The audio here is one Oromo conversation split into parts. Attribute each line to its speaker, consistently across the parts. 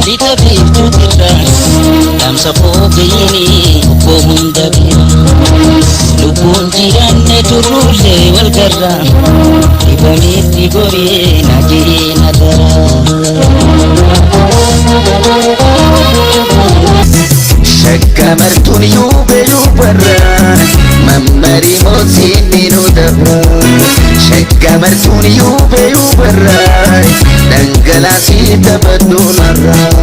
Speaker 1: لتبيب تدران دام سفوقيني وقوم دبيرا لبون جيران ترولي والقران إباميتي قرينا جينا درا شكمرتون يوبران ممري موسيني ندبران شكمرتون يوبران دنقلاسي تبدون الران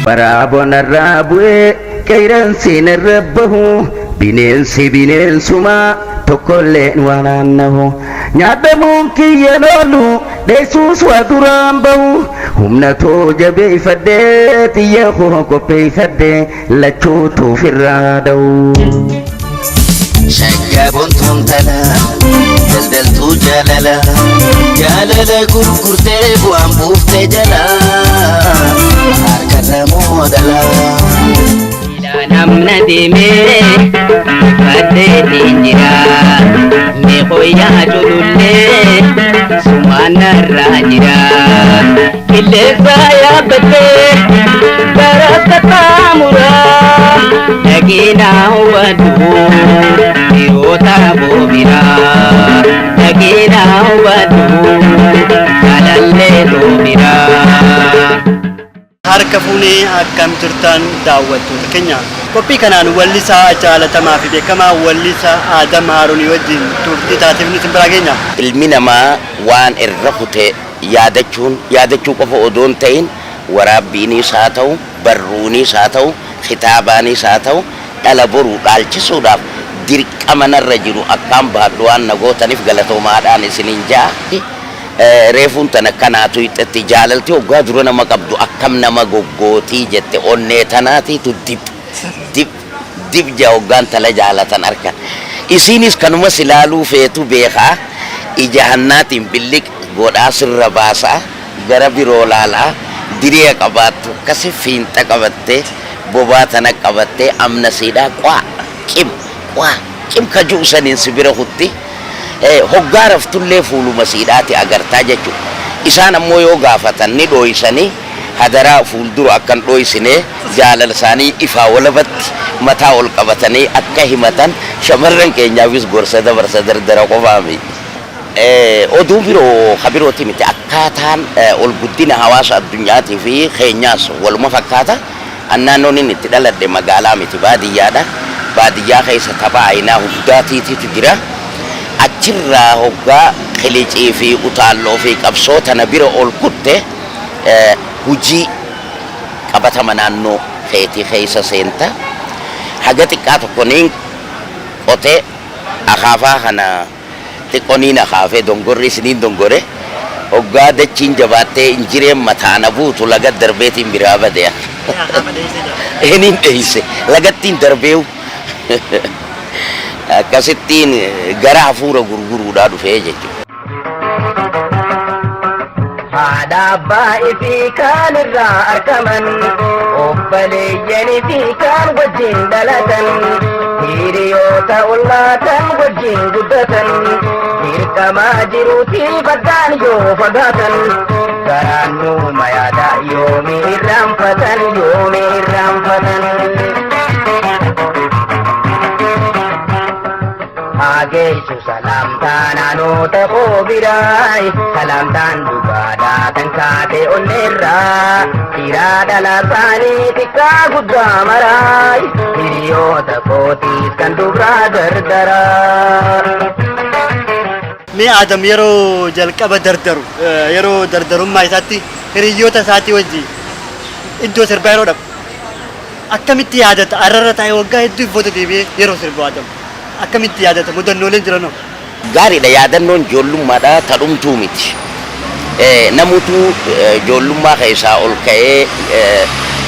Speaker 1: برابون الرابوي كيرانسين الربه bineensi maa tokkolleen waan aannahu nyaadamuun kiyya loolu dheessuus waa duraan bahu humna too jabeeffadhee xiyya koo qopheeffadhee lachuutuuf irraa da'u. Shaggaboon tumtala daldaltuu jaalala gurgurtee bu'aan buuftee jala harkarra moodala. Namna dime badde tinjira me hoya jululle sumana rajira ille saya badde barakata mura dagina wadu irota bobira dagina wadu kalalle bobira harka fuunee akkam turtan daawwattoota keenya qophii kanaan wallisaa jaalatamaa fi beekamaa wallisaa Aadam Haruunii wajjin turtii taasiif nuti biraa keenya.
Speaker 2: Ilmi namaa waan irra kute yaadachuu qofa odoo hin ta'in waraabbiinis haa ta'u barruunis haa ta'u kitaabaanis haa ta'u dhala boruu dhaalchisuudhaaf dirqama narra jiru akkaan baadhu waan nagootaniif galatoomaadhaan isiniin jaa. Reefuun tan akkanaatu itti jaalalti hoggaa dura nama qabdu akkam nama goggootii jette onnee tanaatiitu dib jaa hoggaan tala jaalatan arkan isiinis kanuma silaaluu feetu beekaa ija hannaatiin billiq godhaa sirra baasaa gara biroo laalaa diree qabaattu akkasi fiinxa qabattee bobaa tana qabattee amna siidhaa qim kajuu saniin sibira kutti hoggaa raftullee fuuluma siidhaati agartaa jechuudha. Isaan ammoo yoo gaafatan ni dhooysanii hadaraa fuuldura akkan dhooysine jaalala isaanii ifaa walabatti mataa ol qabatanii akka himatan shamarran keenyaafis gorsa dabarsa dardara qofaami. Oduu biroo kabirooti miti akkaataan ol guddina hawaasa addunyaatii fi keenyaas waluma fakkaata. Naannoon inni itti dhaladhe magaalaa miti baadiyyaadha. Baadiyyaa keessa taphaa aynaa hundaatiititu jira. Achirraa hoggaa qilicii fi utaalloo fi qabsoo tana bira ol kutte hujii qabatama naannoo keetii keessa seenta haga xiqqaa tokkoniin qotee akaafaa kana xiqqoniin akaafee dongorri isiniin dongore hoggaa dachiin jabaattee injireen mataana buutu laga darbeetiin biraa badee eniin dheeyse lagattiin darbeewu akkasittiin gara hafuura gurguruudhaa dhufee jechuudha. Haadha abbaa fi kaan irraa argaman obboleeyyanii fi kaan wajjin dhalatan hiriyoota ulfaatan wajjin guddatan dirqamaa jiruutii baddaan yoo fagaatan garaan nuuma yaada yoomi irraanfatan. Ageessu salaamtaan anoota qoobiraa salaamtaan dhugaadhaa kan kaate onneerraa dhiiraa dhalaa isaanii xiqqaa guddaa maraa hiriyoota kootiis kan dubraa gargaraa.
Speaker 1: Mee Aadam yeroo jalqaba yeroo dardarummaa isaatti hiriyoota isaatii wajjin iddoo sirbaa yeroo dhabu akkamitti yaadata arrarra taa'ee waggaa hedduu ifoota deebi'ee yeroo sirbu Aadam. Akkamitti yaadata mudannooleen jiranoo?
Speaker 2: Gaariidha ijoollummaadha ijoollummaadha tadhumtuu miti. Namutu ijoollummaa keessaa ol ka'ee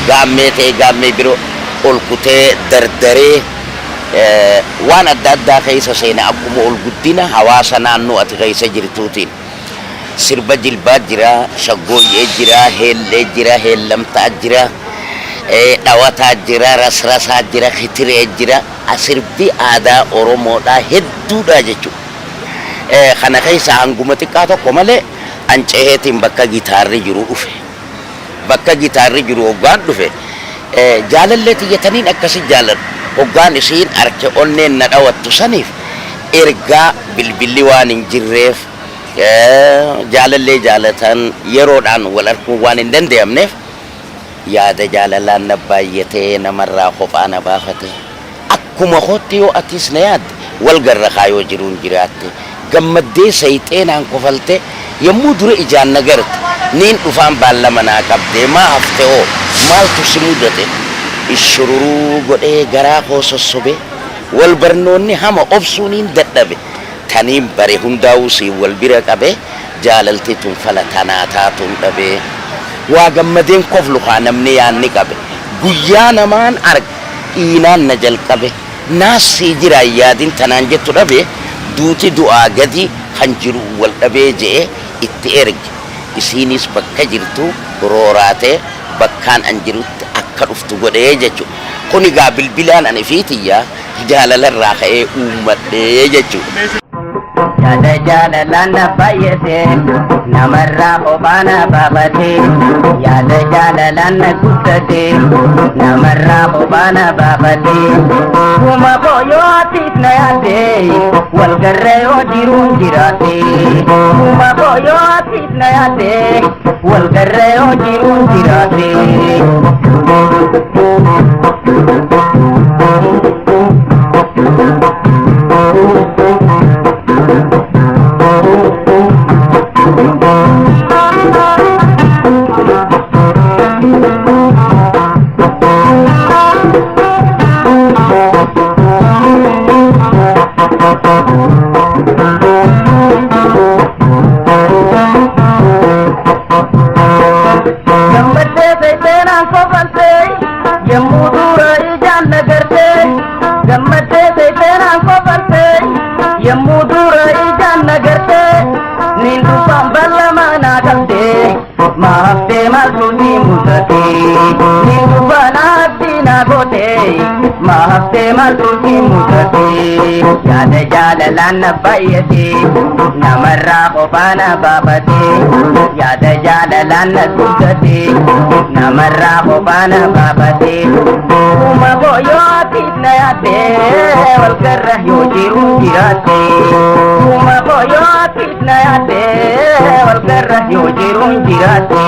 Speaker 2: gaammee ta'e gaammee biroo ol kutee dardaree waan adda addaa keessa seena akkuma ol guddina hawaasa naannoo ati keessa jirtuutiin. Sirba jilbaa jira, shaggooyyee jira, heellee jira, heellamtaa jira. Dhawataa jira, rasrasaa jira, kitiree jira. Sirbi aadaa Oromoodhaa hedduudha jechuudha. Kana keessa hanguma xiqqaa tokko malee anceheetiin bakka gitaarri jiru dhufe. bakka gitaarri jiru hoggaan dhufe jaalallee tiyyataniin akkasi jaalan hoggaan isiin arke onneen na dhawattu saniif ergaa bilbilli waan hin jirreef jaalallee jaalatan yeroodhaan wal arguun waan hin danda'amneef yaada jaalalaan na baay'atee namarraa kophaa na baafate akkuma kootti yoo atis na yaadde wal garra kaayoo jiruun jiraatte gammaddee sayxeenaan kofalte yommuu dura ijaan na garte niin dhufaan baallama naa qabdee maa hafte oo maaltu si mudate ishururuu godhee garaa koo sossobe wal barnoonni hama obsuuniin dadhabe taniin bare hundaa'uu si wal bira qabe jaalalti tun fala tanaa taatuun dhabe waa gammadeen koflu haa namni yaanni qabe guyyaa namaan arga dhiinaan na jalqabe naasii jira yaadin tanaan jettu dhabe duuti du'aa gadi kan jiru wal dhabee je'e itti erge isiinis bakka jirtu rooraatee bakkaan an jirutti akka dhuftu godhee jechuudha. Kun egaa bilbilaan ani fiitiyyaa jaalalarraa ka'ee uummadhee jechuudha.
Speaker 3: Yaada jaalalaan na baay'ate namarraa kophaa na baafate yaada jaalalaan na guddate namarraa kophaa na baafate kuma kooyoo atiif na yaadde wal garra yoo jiruun jiraate kuma kooyoo atiif na yaadde wal garra yoo jiruun jiraate. Yaada jaalalaan na baay'ate namarraa kophaa na baafate yaada jaalalaan na guddate namarraa kophaa na baafate kuma kooyoo atiif na yaadde wal garra yoo jiruun jiraate kuma kooyoo atiif na yaadde wal garra yoo jiruun jiraate.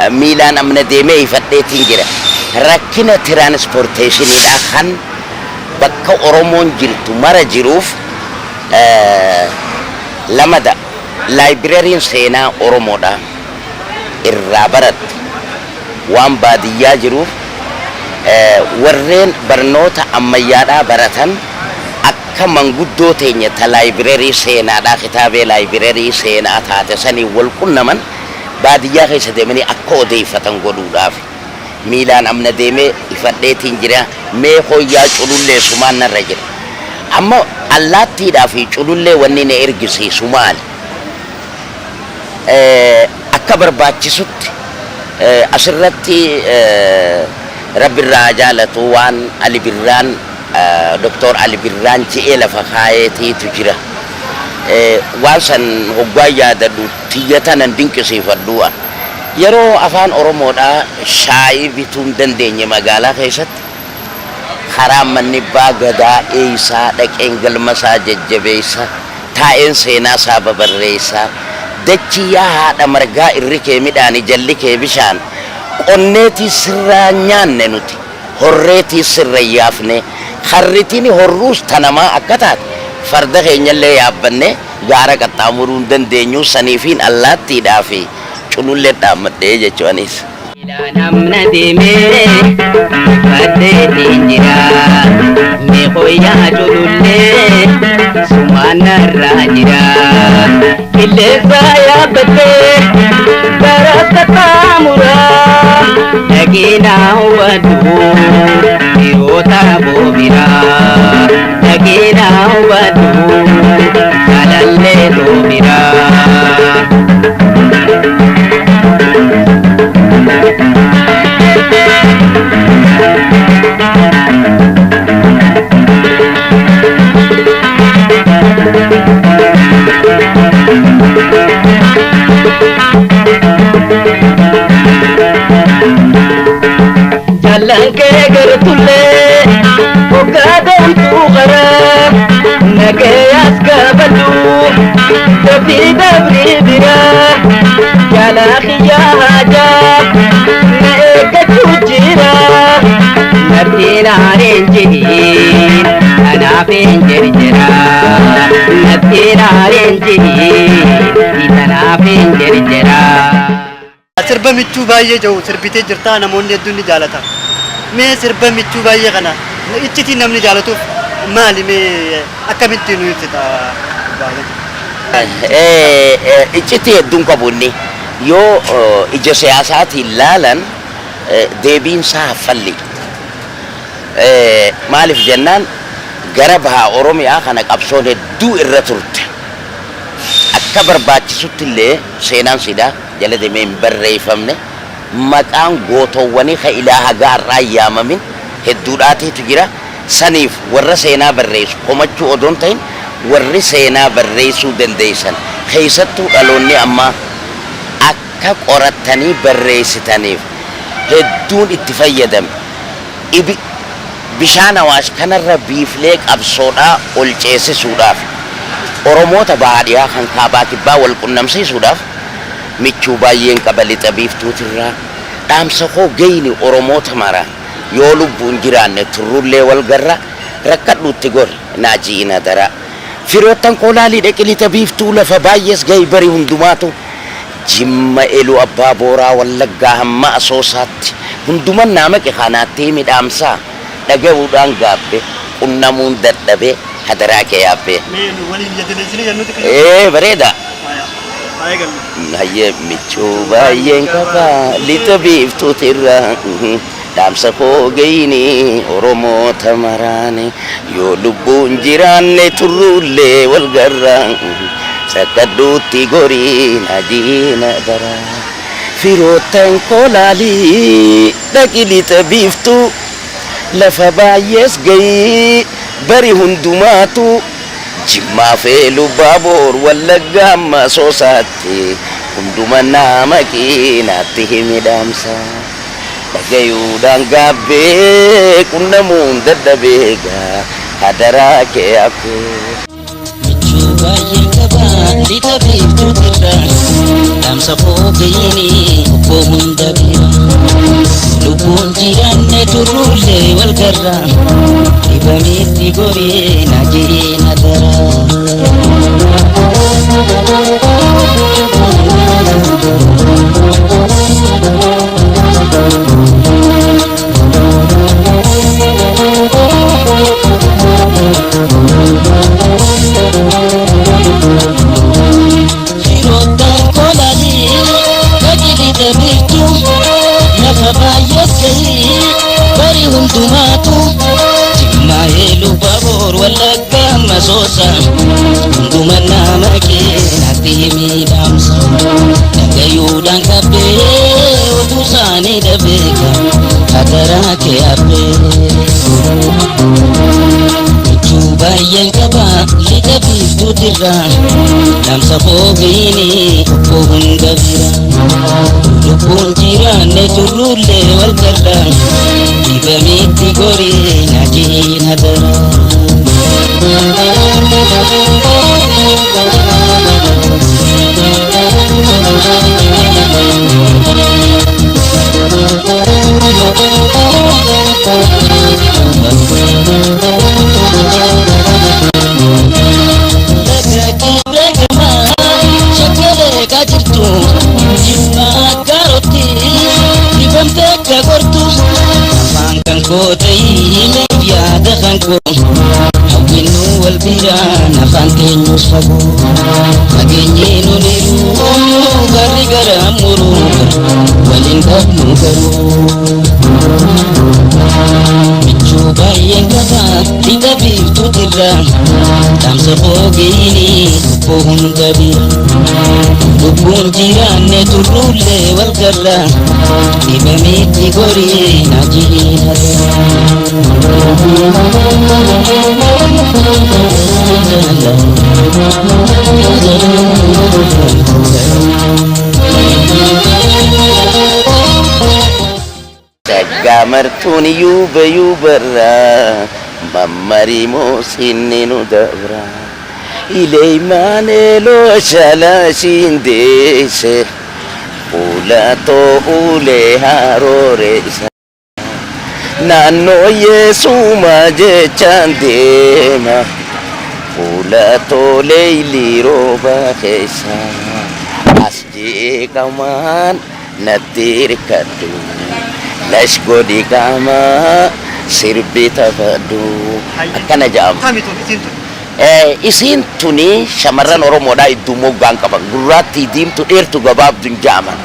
Speaker 2: Miilaan amna deemee ifadheetiin jira rakkina tiraanspoorteeshiniidhaa kan bakka Oromoon jirtu mara jiruuf lamada laayibirariin seenaa Oromoodha irraa barattu waan baadiyyaa jiruuf warreen barnoota ammayyaadhaa baratan akka manguddoo teenya ta laayibirarii seenaadhaa kitaabee laayibirarii seenaa taate sanii wal qunnaman baadiyyaa keessa deemanii akka odeeffatan godhuudhaaf miilaan amna deemee ifadheetiin jira mee hooyyaa culullee sumaan narra jira amma allaattiidhaa fi culullee wanni na ergisiisu maali akka barbaachisutti asirratti rabbirraa jaalatu waan Ali Birraan Dr. Ali Birraan je'ee lafa kaayeetiitu jira waan san hoggaa yaadadhu tiyyatanan dinqisiifadhu'a yeroo afaan Oromoodhaa shaayii bituun dandeenye magaalaa keessatti karaa manni abbaa gadaa eeysaa dhaqeen galmasaa jajjabeessa taa'een seenaa isaa babarreessaa dachiyyaa haadha margaa irri kee midhaanii jalli kee bishaan qonneetii sirraa nyaanne nuti horreetii sirreeyyaafne harritini horruus tanamaa akka taate farda keenyallee yaabbanne gaara qaxxaamuruu hin dandeenyu saniifiin allaattiidhaa fi culullee dhaammadhee jechuunis.
Speaker 3: Namna deemee baddeetiin jira meeqooyyaa culullee sumaanarraa jira qilleensa yaabbattee gara qaxxaamuraa dhaginaa hubadhu dhiyoota boobiraa dhaginaa hubadhu jaalallee doobiraa. Jalanke gertulle ogadem tu gara nagayas kabadu tapi dabri bira jala khiya hajat naik kujira natina renjin ana penjer jera natina renjin ana penjer jera.
Speaker 1: Sirba michuu baay'ee jiru sirbitee jirtaa namoonni hedduun ni jaalata. Mee sirba michuu baay'ee kana iccitiin namni jaalatuuf maali mee akkamitti nu ibsita baay'ee?
Speaker 2: Iccitii hedduun qabu inni yoo ija siyaasaatiin ilaalan deebiinsaa haffalli. Maaliif jennaan gara bahaa Oromiyaa kana qabsoon hedduu irra turte. Akka barbaachisutti illee seenaan sidaa jala deemee hin barreeffamne maqaan gootowwanii ka ilaaha gaarraa yaamamin hedduudhaateetu jira. Saniif warra seenaa barreessu komachuu odoon ta'in warri seenaa barreessuu dandeessan keessattuu dhaloonni ammaa akka qorattanii barreessitaniif hedduun itti fayyadame. Bishaan Awaash kanarra biiflee qabsoodhaa ol ceesisuudhaaf Oromoota baadiyyaa kan kaabaa kibbaa wal qunnamsiisuudhaaf michuu baay'een qaba lixa biiftuutirraa dhaamsa koo geyni Oromoota mara yoo lubbuun jiraanne turrullee wal garra rakkadhuutti gor naaji'ina dara firoottan kolaalii dhaqi lixa biiftuu lafa baay'ees gahi bari hundumaatu Jimma Eluu Abbaa Booraa Wallaggaa hamma Asoosaatti hunduman naamaqe kanaatti midhaamsaa dhaga'uudhaan gaabbe qunnamuun dadhabee hadaraa kee yaabbee. Bareeda. Hayyee michuu baay'een qabaa lixa biiftuutirraa dhaamsa koo geyni Oromoota maraane yoo lubbuun jiraanne turrullee wal garraa rakkadhuutti gorii naaji'ina dara firoottan kolaalii dhaqi lixa biiftuu lafa baay'ees gahi bari hundumaatu Jimmaa fi Eluu Abbaa Booraa Wallaggaa hamma Asoosaatti hunduma nama qinaatti himidhaamsa dhagayuudhaan gaabbee qunnamuun dadhabeegaa hadaraa kee habbee. Michuu baay'een qabaa lixa biiftuutirraa dhaamsa koo geyni obbo hunda bira lubbuun jiraanne turrullee wal garraa dhibameetti goree naaji'ina firoottan kolaalii dhaqi lixa biiftuu lafa baay'ees gahi bari hundumaatu Jimmaa Eluu Abbaa Booraa Wallaggaa hamma Asoosaatti hunduma nama qinaatti himidhaamsa dhagayuudhaan gaabbee oduu isaanii dhabeeka hadaraa kee habbee. Michuu baay'een qabaa lixa biiftuutirraa dhaamsa koo geyni obbo hunda bira lubbuun jiraanne turrullee wal garraa dhibameetti goree naaji'ina dara.
Speaker 4: Lubbuun jiraanne turruullee wal garra dhibameetti gorii na
Speaker 2: Gamartuun yuuba yuubarraa mammariimoo sinni nu dabra ileeymaanee looshalaashiin deesse fuulatoo ulee harooreessa naannoo yeesuma jechaan deema fuulatoo leeylii rooba keessa as jeeqamaan natti hirkadhu lash godhi qaamaa sirbi taphadhu akkana jedhama.
Speaker 1: Kamitu isin tun?
Speaker 2: Isiin tuni shamarran Oromoodhaa iddoo moggaan qaban gurraattii diimtuu dheertuu gabaabduun jedhaman.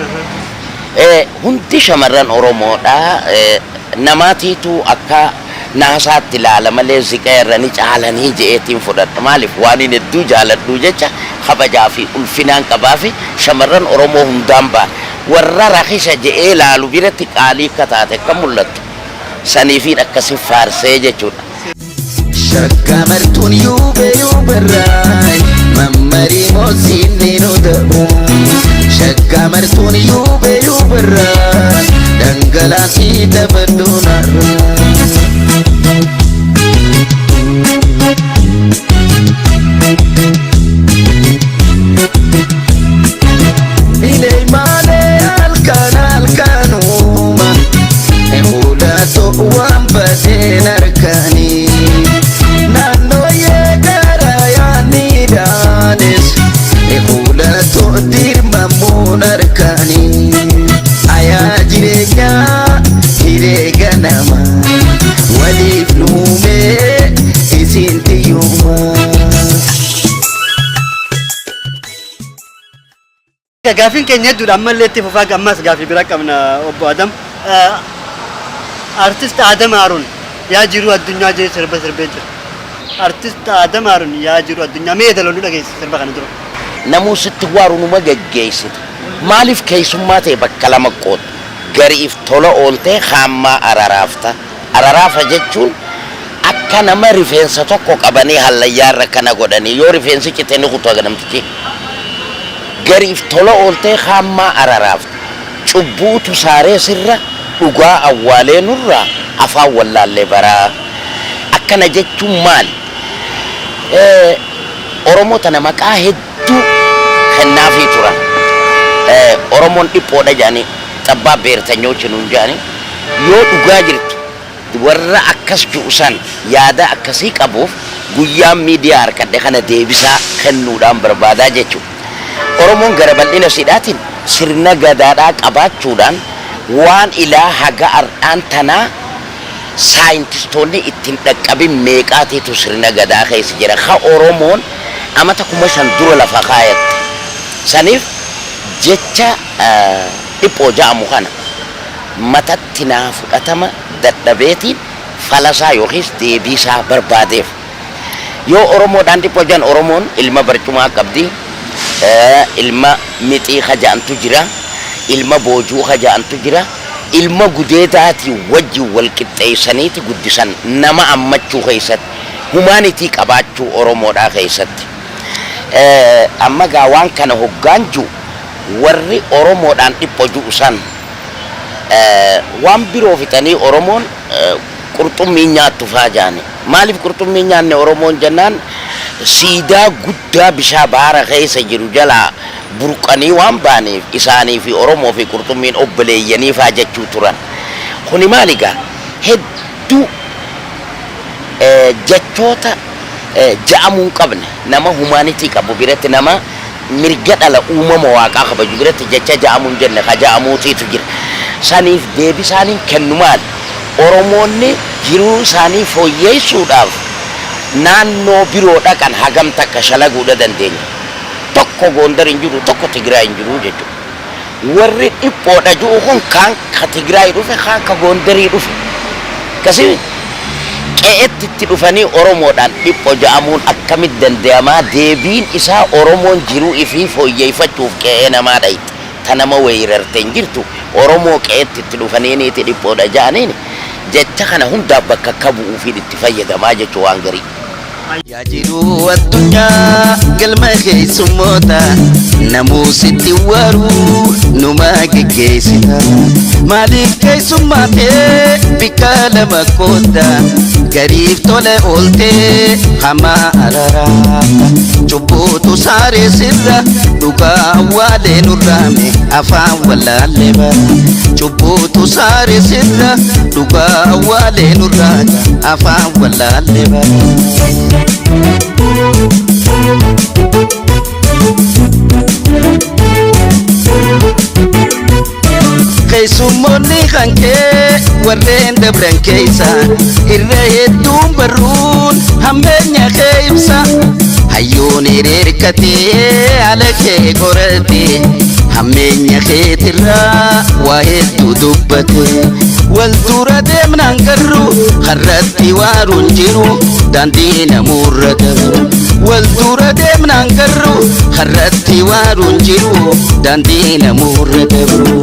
Speaker 2: Hundi shamarran Oromoodhaa namaatiitu akka naasaatti ilaala malee ziqaa irranii caalanii je'eetiin fudhadha. Maaliif waan inni hedduu jaaladhu jecha kabajaa fi ulfinaan qabaa fi shamarran Oromoo hundaan ba'a. Warra rakisa je'ee ilaalu biratti qaalii akka taate akka mul'attu saniifiin akkasii faarsee jechuudha.
Speaker 4: Shakkamartuun yuube yuubarraa mammarii moosinni nu dabu. Shakkamartuun yuube yuubarraa dhangalaasii taphadhuun har'a. Ileeymaanee halkan halkanuma fuulatoo waan badeen harkanii. Ayaa jireenyaa hireega nama waliif nuumee isin tiyyuma.
Speaker 1: Gaafiin keenya hedduudha ammallee itti fufaa ammas gaafii bira qabna obbo Adam. Artist Adam Haruun yaa jiru addunyaa jee sirba sirbee jira. Artist Adam Haruun yaa jiru addunyaa mee daloonni dhageesse sirba kana dura.
Speaker 2: Namuu sitti waaruunuma geggeessite. Maaliif keessummaa ta'e bakka lama qooda gariif tola ooltee hammaa araraafta. Araraafa jechuun akka nama rifeensa tokko qabanii hallayyaarra kana godhanii yoo rifeensi cite ni kutu aganamtichi. Gariif tola ooltee hammaa araraafta. Cubbuutu saaree sirra dhugaa awwaalee nurraa afaan wallaallee baraa. Akkana jechuun maali? Oromoo tana maqaa hedduu kennaafii turan. Oromoon dhiphoodha jedhanii xabbaa beertanyoochi nuun jedhanii yoo dhugaa jirtu warra akkas ju'usan yaada akkasii qabuuf guyyaan miidiyaa harkadhe kana deebisaa kennuudhaan barbaadaa jechuudha. Oromoon gara bal'ina sidhaatiin sirna gadaadhaa qabaachuudhaan waan ilaa haga ardhaan tanaa saayintistoonni ittiin dhaqqabin meeqaatiitu sirna gadaa keessa jira. Ha Oromoon amata 5,000 dura lafa kaayatte. Saniif jecha dhiphoo ja'amu kana matatti naa fudhatama dadhabeetiin falasaa yookiis deebiisaa barbaadeef. Yoo Oromoodhaan dhiphoo jedhan Oromoon ilma barcumaa qabdi, ilma mixii haja'antu jira, ilma boojuu haja'antu jira, ilma gudeedaatii wajjin wal qixxeessaniiti guddisan nama ammachuu keessatti humaanitii qabaachuu Oromoodhaa keessatti. Amma gaa waan kana hoggaan jiru warri Oromoodhaan dhipho jiru san waan biroo fixanii Oromoon qurxummii nyaattu faa jaani. Maaliif qurxummii nyaanne Oromoon jennaan siidaa guddaa bishaa baara keessa jiru jalaa burqanii waan baaneef isaanii fi Oromoo fi qurxummiin obboleeyyanii faa jechuu turan. Kuni maaligaa hedduu jechoota ja'amuu qabne nama humaanitii qabu biratti nama mirga dhala uumama waaqaa kabaju biratti jecha ja'amuun jenne ka ja'amuutiitu jira. Saniif deebii isaaniin kennu maali? Oromoonni jiruu isaanii fooyyeessuudhaaf naannoo biroo dhaqan hagam takka shalaguudha dandeenya. Tokko Gondar hin jiru, tokko Tigraay hin jiru jechuudha. Warri dhiphoodha jiru kun kaan ka Tigraay dhufe, kaan ka Gondarii dhufe. Akkasii qe'eetti itti dhufanii Oromoodhaan dhiphoo ja'amuun akkamitti danda'amaa? Deebiin isaa Oromoon jiruu ifii fooyyeeffachuuf qe'ee namaa dhayti. Ta nama weerartee hin jirtu Oromoo qe'eetti itti dhufaniiniiti dhiphoodha ja'aniini jecha kana hundaaf bakka akka bu'uufiin itti fayyadamaa jechuu waan garii.
Speaker 4: Yaa jiruu addunyaa galma keessummoota namuu sitti waruu numa geggeessita. Maaliif keessummaa ta'e bikka lama kooda gariif tole ooltee hamaa araraata. Cubbuutu saaree sirra dhugaa waalee nurraame afaan wallaallee bara. Cubbuutu saaree sirra dhugaa waalee nurraata afaan wallaallee bara. Keessummoonni kan kee warreen dabran keessa irra hedduun barruun hammeenya kee ibsa. Hayyoon hirkatee haala kee qorate hammeenya keetirraa waa hedduu dubbate. Wal dura deemnaan garuu harratti waaruun jiru daandii namuurra dabru. Wal dura deemnaan garuu harratti waaruun jiru daandii namuurra dabru.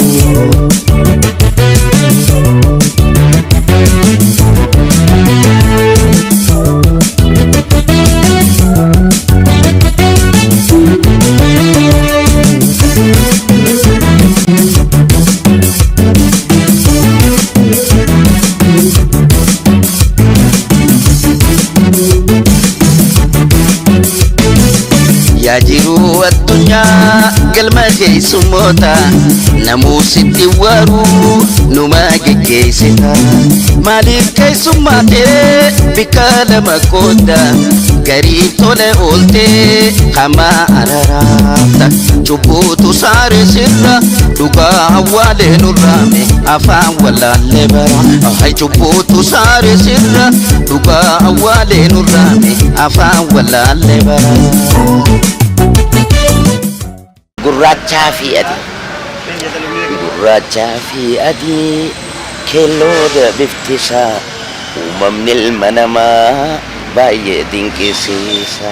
Speaker 4: Yaa jiruu addunyaa galma keessummoota namuu sitti waruu numa geggeessita. Maaliif keessummaa ta'e bikka lama kooda gariif tole ooltee hamaa araraata. Cubbuutu saaree sirra dhugaa waalee nurraame afaan wallaallee bara. Cubbuutu saaree sirra dhugaa waalee nurraame afaan wallaallee bara.
Speaker 2: Gurraachaa fi adii. Gurraachaa fi adii keelloodha bifti isaa uumamni ilma namaa baay'ee dinqisiisa.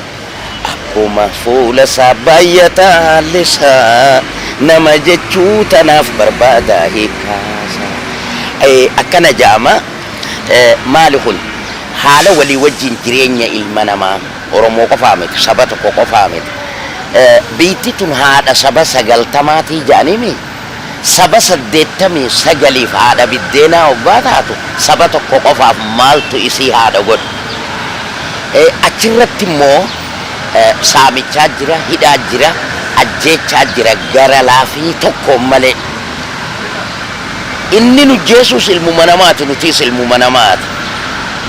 Speaker 2: Akkuma fuula isaa baay'ata haalli isaa nama jechuu tanaaf barbaada hiikaasa. Akkana jaama maali kun haala walii wajjin jireenya ilma namaa Oromoo qofaa miti, saba tokko qofaa miti. Biitti tun haadha saba 90 jedhanii saba 89 haadha biddeenaa hoggaa taatu saba tokko qofaaf maaltu isii haadha godhu. Achirratti immoo saamichaa jira, hidhaa jira, ajjeechaa jira gara laafii tokko malee. Inni nu jeesus ilmuma namaati, nutis ilmuma namaati.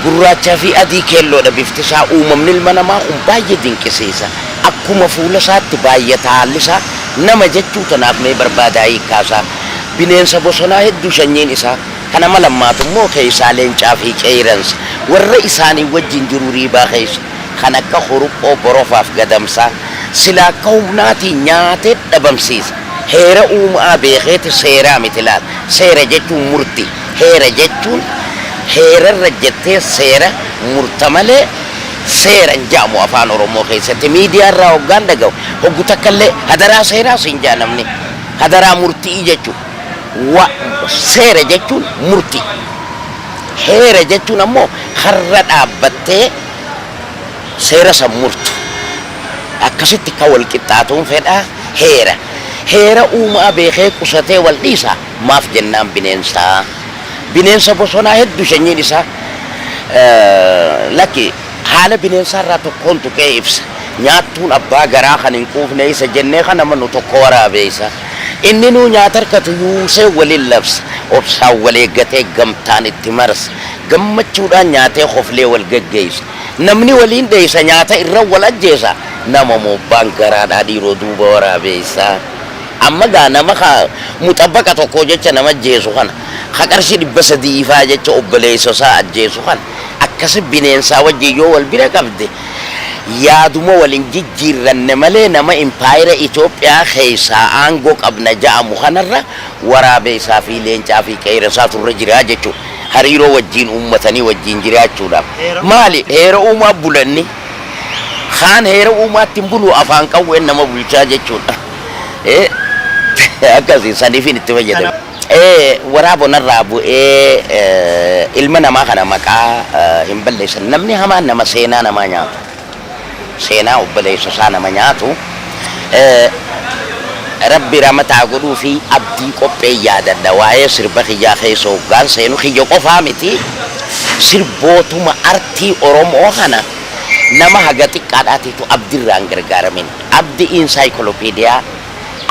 Speaker 2: Gurraachaa fi adii keelloodha bifti isaa uumamni ilma namaa kun baay'ee dinqisiisa. Akkuma fuula isaatti baay'ata haalli isaa nama jechuu tanaaf mee barbaadaa hiikaasaa. Bineensa bosonaa hedduu sanyiin isaa kana malammaatu immoo keessaa leencaa fi qeeransa warra isaanii wajjin jiru riibaa keessa kan akka huruphoo borofaaf gadamsaa sila akka humnaatiin nyaatee dhabamsiisa. Heera uumaa beekeeti seeraa miti laata. Seera jechuun murtii, heera jechuun heerarra jettee seera murta malee seeran jaamu afaan Oromoo keessatti miidiyaa irraa hoggaan dhaga'u hoggu takkallee hadaraa seeraa siin jaanamni hadaraa murtii jechuun seera jechuun murtii heera jechuun ammoo har'a dhaabbattee seera san murtu akkasitti kan wal qixxaatuun fedhaa heera uumaa beekee qusatee wal dhiisa maaf jennaan bineensa bosonaa hedduu sanyiin isaa lakki haala bineensaa irraa tokkoon tuqee ibsa. Nyaattuun abbaa garaa kan hin quufne isa jennee kan nama nu tokko waraabeessa. inni nuu nyaata harkatu yuusee waliin labsa obsaan wal eeggatee gamtaan itti marsa gammachuudhaan nyaatee hoflee wal geggeessa namni waliin dheessa nyaata irra wal ajjeesa nama mobbaan garaadhaa dhiiroo duuba waraabessa amma gaa nama muxabbaqa tokko jecha nama ajjeesu kana qarshii 300 ifaa jecha obboleessa isaa ajjeesu kana akkasi bineensaa wajjin yoo wal bira qabde yaaduma waliin jijjiirranne malee nama impaayira Itoophiyaa keessaa aangoo qabna ja'amu kanarra waraabessaa fi leencaa fi qeerransaa turre jira jechuudha. Hariiroo wajjin uummatanii wajjin jiraachuudhaaf maali heera uumaa bulanni kaan heera uumaatti bulu afaan qawween nama bulchaa jechuudha. Akkasii saniifin itti fayyadamu. Waraabonarraa bu'ee ilma namaa kana maqaa hin balleessan namni hamaan nama seenaa namaa nyaatu. Seenaa obboleessa isaa nama nyaatu rabbi ramataa godhuu fi abdii qophee yaadadha waa'ee sirba kiyyaa keessa hoggaan seenu kiyya qofaa miti sirbootuma artii Oromoo kana nama haga xiqqaadhaatiitu abdiirraan gargaaramin abdi insaayikiloopeediyaa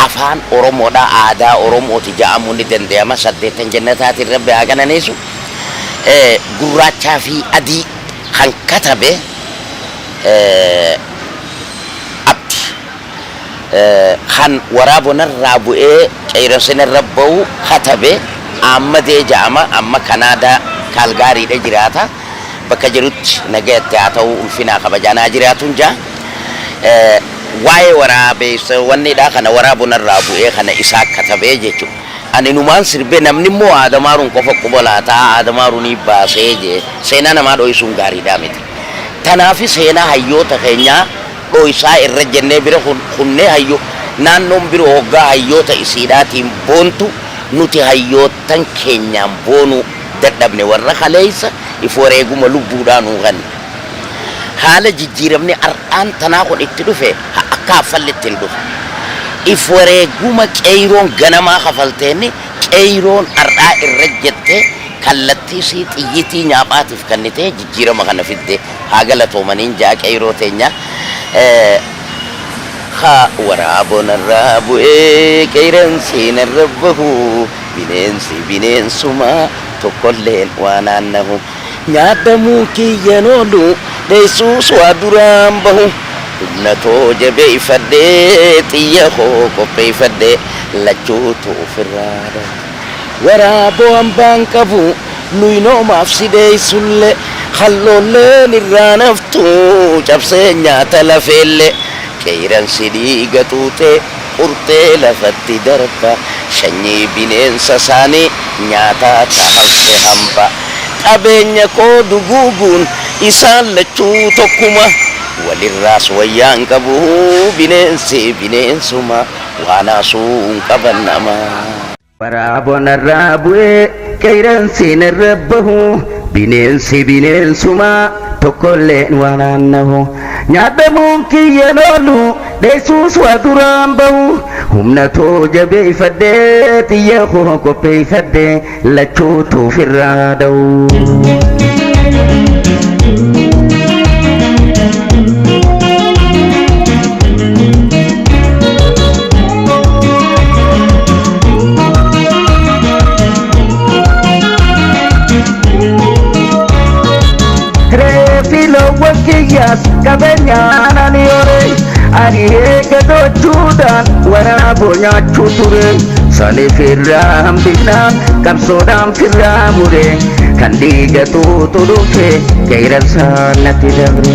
Speaker 2: afaan Oromoodha aadaa Oromooti ja'amuu ni danda'ama 8 jannataatiin rabbi haa qananiisu gurraachaa fi adii kan katabe abdi kan waraabonarraa bu'ee qeerransinarra ba'u katabe amma ja'ama amma Kanaadaa Kaalgaariidha jiraata bakka jirutti nagayatti haa ta'u ulfinaa kabajaanaa jiraatuun jaa waa'ee waraabessa wannidha kana waraabonarraa bu'ee kana isaa katabee jechuudha. Ani numaan sirbee namni immoo aadamaaruun qofa quba laataa aadamaaruun baasee jee seenaa namaa dho'isuun gaariidhaa miti. Tanaafi seenaa hayyoota keenyaa dho'isaa irra jennee bira kunnee hayyoo naannoon biroo hoggaa hayyoota isiidhaatiin boontu nuti hayyootan keenyaan boonuu dadhabne warra kaleessa if wareeguma lubbuudhaan uuganne. Haala jijjiiramni ar'aan tanaa kun itti dhufe akka affalli ittiin dhufe. If wareeguma qeeyroon ganamaa kafalteenni qeeyroon ar'aa irra jettee kallattii sii xiyyitii nyaaphaatiif kennitee jijjiirama kana fidde haa galatoomaniin jaa qeeyroo teenya haa waraabonarraa bu'ee qeeyransiinarra bahu bineensi bineensumaa tokkolleen waan naannahu nyaadamuu kiyyan oolu dheessuus waa duraan bahu humna too jabeeffadhee xiyya koo qopheeffadhee lachuutu ofirraa waraaboo hambaan qabu nuynoomaaf sideessullee halloolleen irraa naftu cabsee nyaata lafeellee qeeyransi dhiiga tuutee qurtee lafatti darba shanyii bineensa isaanii nyaataa taa'alte hamba qabeenya koo duguuguun isaan lachuu tokkuma walirraas wayyaan qabu bineensi bineensuma waan haasuun qaban namaa.
Speaker 3: Waraabonarraa bu'ee qeeyransiinarra bahu bineensi bineensumaa tokkolleen waan naannahu nyaadamuun kiyyan oolu dheessuus waa duraan bahu humna too jabeeffadhee xiyya koo qopheeffadhee lachuutu ofirraa da'u. Wakiyas kabanyana ni ore ani ega dochudan waraabo nyaachuu ture sani firraam binaan qabsoodhaan firraa mure kan dhiigatuutu dhufe qeeyransaan natti dabre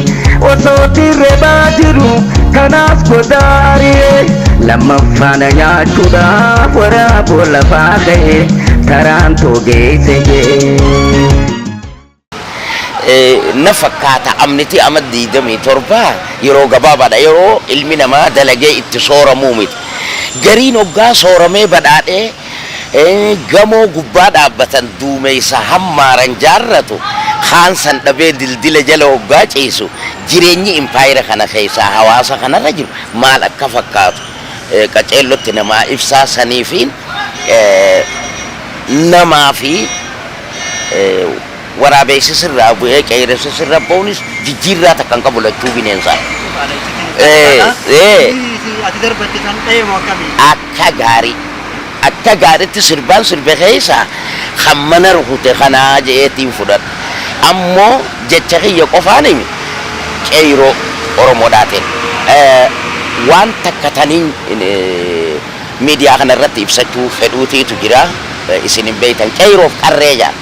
Speaker 3: osoo tirrebaa jiru kanaas godaaree lammaffaana nyaachuudhaaf waraaboo lafaa ka'e taraan togeesse jee.
Speaker 2: Na fakkaata amniti amma 27 yeroo gabaabaadha yeroo ilmi namaa dalagee itti sooramuu miti gariin hoggaa sooramee badhaadhee gamoo gubbaa dhaabbatan duumeysa hammaaran jaarratu haansan dhabee dildila jala hoggaa ciisu jireenyi impaayira kana keessaa hawaasa kanarra jiru maal akka fakkaatu qaceellotti namaa ibsaa saniifiin namaa fi waraabessi sirraa bu'ee qeeyransi sirra ba'uunis jijjiirraa takkan qabu lachuu bineensaa.
Speaker 1: Ati darbatti kan ta'e moo akkamii?
Speaker 2: Akka gaarii akka gaariitti sirbaan sirbe keessa hammana rukute kanaa jeetiin fudhadha. Ammoo jecha kiyya qofaan himi qeeroo Oromoodhaatiin waan takkataniin miidiyaa kanarratti ibsachuu fedhuutiitu jira. Isin hin beektan qeeroof qarree jaan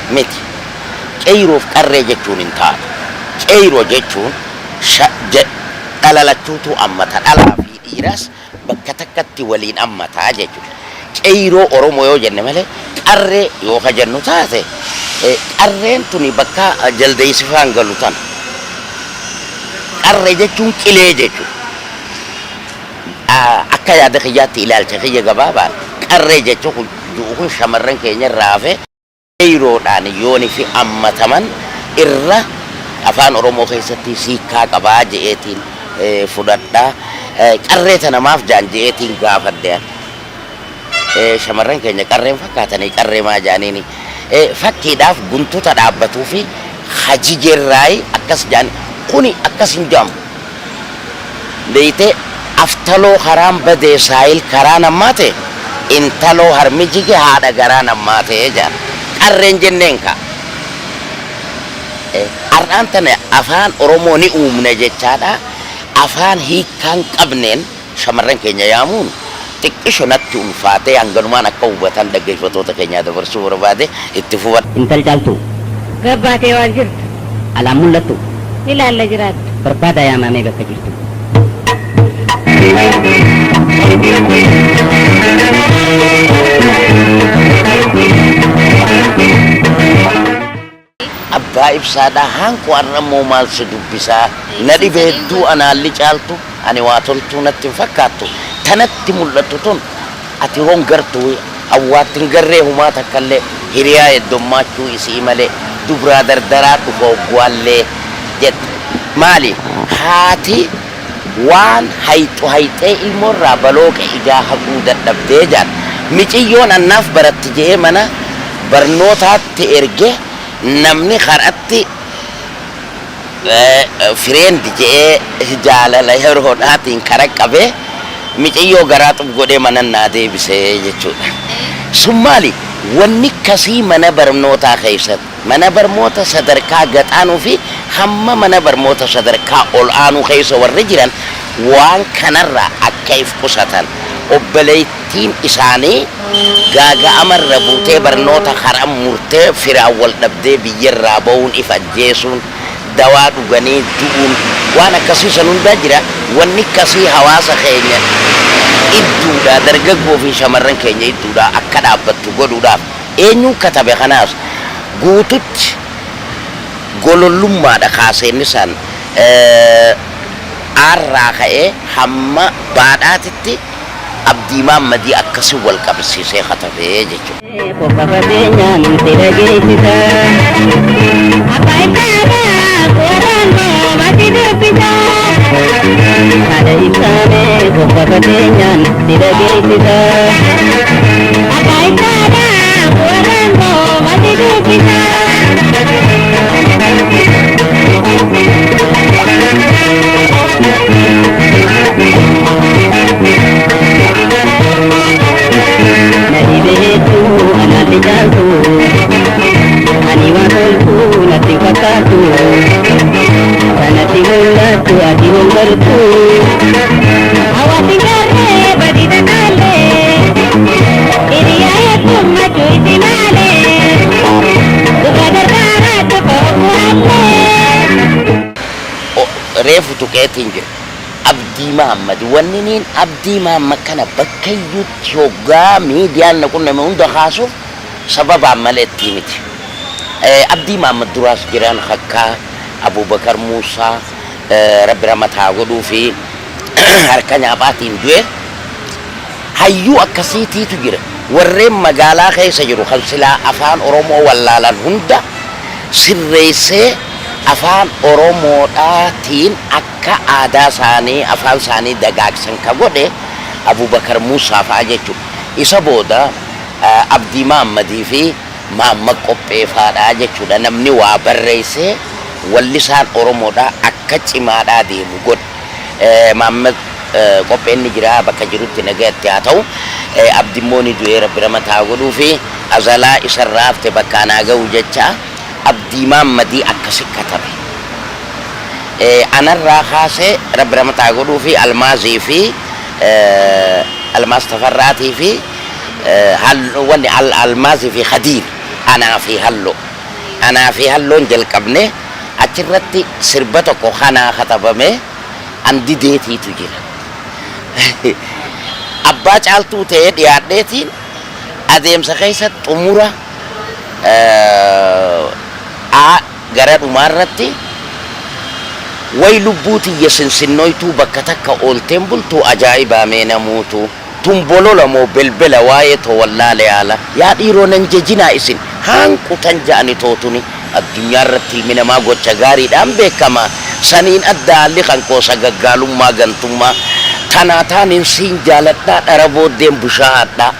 Speaker 2: miti. Qeeroof qarree jechuun hin taatu. Qeeroo jechuun dhalalachuutu ammata dhalaa fi dhiiras bakka takkatti waliin ammataa jechuudha. Qeeroo Oromoo yoo jenne malee qarree yoo ka jennu taate qarreen tuni bakka jaldeessifaan galu tan. Qarree jechuun qilee jechuudha. Akka yaada kiyyaatti ilaalcha kiyya gabaabaan qarree jechuun kun shamarran keenya irraa hafe qeeroodhaan yoonii fi ammataman irra afaan Oromoo keessatti siikkaa qabaa je'eetiin fudhadhaa. Qarree tanamaaf jaan je'eetiin gaafadheen. Shamarran keenya qarreen fakkaatanii qarree maa jaaniini. Fakkiidhaaf guntuta dhaabbatuu fi hajijerraayi akkas jaan kuni akkas hin jaamu. Beeytee aftaloo karaan badee saayil karaa namaa ta'e intaloo harmi jige haadha garaa namaa ta'ee jaan. Qarreen jenneen ka. Har'aan tana afaan Oromoo ni uumne jechaadha. Afaan hiikkaan qabneen shamarran keenya yaamuun xiqqisho natti ulfaatee hanganumaan akka hubatan dhaggeeffattoota keenyaa dabarsuu barbaade itti fufadha.
Speaker 3: Intal caaltu
Speaker 5: Gabbaatee waan jirtu
Speaker 3: alaan mul'attu
Speaker 5: ilaalla jiraattu.
Speaker 3: barbaada yaamamee bakka jirtu.
Speaker 2: Abbaa ibsaadhaa hanqu har'ammoo maal si dubbisaa na dhibe hedduu anaalli caaltu ani waa toltuu natti hin fakkaattu tanatti mul'attu tun ati hongartuu awwaattiin garree humaa takkallee hiriyaa heddummaachuu isii malee dubraa dardaraa dhufa ogwaallee jette maali haati waan hayxu hayxee ilmoorraa balooqa ijaa haquu dadhabdee jaan miciyyoon annaaf baratti je'ee mana barnootaatti erge namni karatti fireendi je'ee jaalala yeroodhaatiin kara qabee miciyyoo garaa xub godhee mana naa deebisee jechuudha. Sun maali wanni kasii mana barnootaa keessatti mana barnoota sadarkaa gadaanuu fi hamma mana barnoota sadarkaa ol aanuu keessa warri jiran waan kanarraa akka if qusatan obboleettiin isaanii gaaga'amarra buutee barnoota karaa murtee firaan wal dhabdee biyyarraa ba'uun if ajjeesuun dawaa dhuganii du'uun waan akkasii san hundaa jira. Wanni akkasii hawaasa keenya idduudha dargaggoo fi shamarran keenya idduudha akka dhaabbattu godhuudhaaf eenyuun katabe kanaas guututti gololummaadha kaaseenni san aarraa ka'ee hamma baadhaatitti Abdii Maammadii akkasi wal qabsiisee katabee jechuudha.
Speaker 3: Kopha fageenyaan sira geessisa.
Speaker 5: Abbaa ibsaadhaa qorannoo mati dubbisa.
Speaker 3: Haadha ibsaamee kopha fageenyaan sira geessisa.
Speaker 5: Abbaa ibsaadhaa qorannoo mati dubbisa.
Speaker 3: Nadi beektu anatti caaltu ani waan toltu natti fakkaatu kanatti mul'attu ati hongartu
Speaker 5: Hawaasni garee badii takaallee hiriyaa heddummaachuu itti maalee dhuga gargaaraa dhufa ogwaallee.
Speaker 2: Reefu tuqeetiin jira. Abdii Mahammad wanni niin Abdii Mahammad kana bakka iyyuutti hoggaa miidiyaan naqunname hunda kaasuuf sababaan malee itti miti. Abdii Mahammad duraas jiran akka Abubakar Muusaa Rabbi ramataa godhuu fi harka nyaapaatiin du'e hayyuu akkasiitiitu jira. Warreen magaalaa keessa jiru kan silaa afaan Oromoo wallaalan hunda sirreessee afaan Oromoodhaatiin akka aadaa isaanii afaan isaanii dagaagsan ka godhe Abubakar Muusaa fa'a jechuudha. Isa booda Abdii Mahammadii fi Mahammad Qopheeffaadhaa jechuudha. Namni waa barreessee wallisaan Oromoodhaa akka cimaadhaa deemu godhe. Mahammad qopheen ni jira bakka jirutti nagaatti haa ta'u abdimmoo ni du'ee rabbi ramataa godhuu fi azalaa isarraa hafte bakka anaa ga'u jecha abdii maammadii akkasi katabe anarraa kaasee rabbi ramataa godhuu fi almaazii fi almaaz tafarraatii fi wanni almaazii fi khadiir anaa fi halloon jalqabne achirratti sirba tokko kanaa katabame andi deetiitu jira abbaa caaltuu ta'ee dhiyaadheetiin adeemsa keessa xumura gara dhumaarratti way lubbuutiyya sinsinnooytuu bakka takka oolteen bultuu ajaa'ibaa mee namuutu tumbolola moo belbela waa'ee too wallaale yaala yaa dhiiroo nan jejinaa isin hanqutan ja'ani tootuni addunyaa irratti minamaa gocha gaariidhaan beekama saniin adda haalli kan koosa gaggaalummaa gantummaa tanaataan siin jaaladhaa dhara booddeen bushaadhaa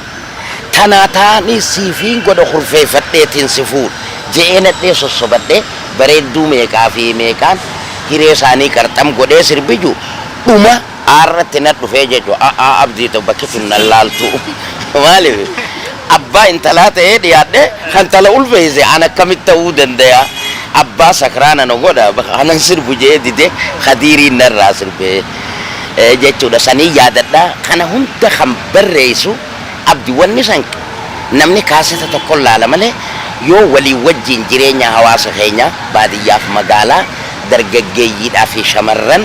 Speaker 2: tanaataan siifiin godha kurfeeffadheetiin si fuudha je'ee nadhee sossobadhee bareedduu meeqaa fi meeqaan hiree isaanii qarxam godhee sirbiju dhuma aarratti na dhufee jechuudha abdii ta'u bakki tun nan laaltu maaliif abbaa intalaa ta'ee dhiyaadhe kan tala ulfeesse an akkamitti ta'uu danda'a abbaa sakraana no godha anan sirbu jee dide khadiiriin narraa sirbee jechuudha sanii yaadadhaa kana hunda kan barreessu abdi wanni san namni kaaseta tokko laala malee yoo walii wajjin jireenya hawaasa keenya baadiyyaaf magaalaa dargaggeeyyiidhaa fi shamarran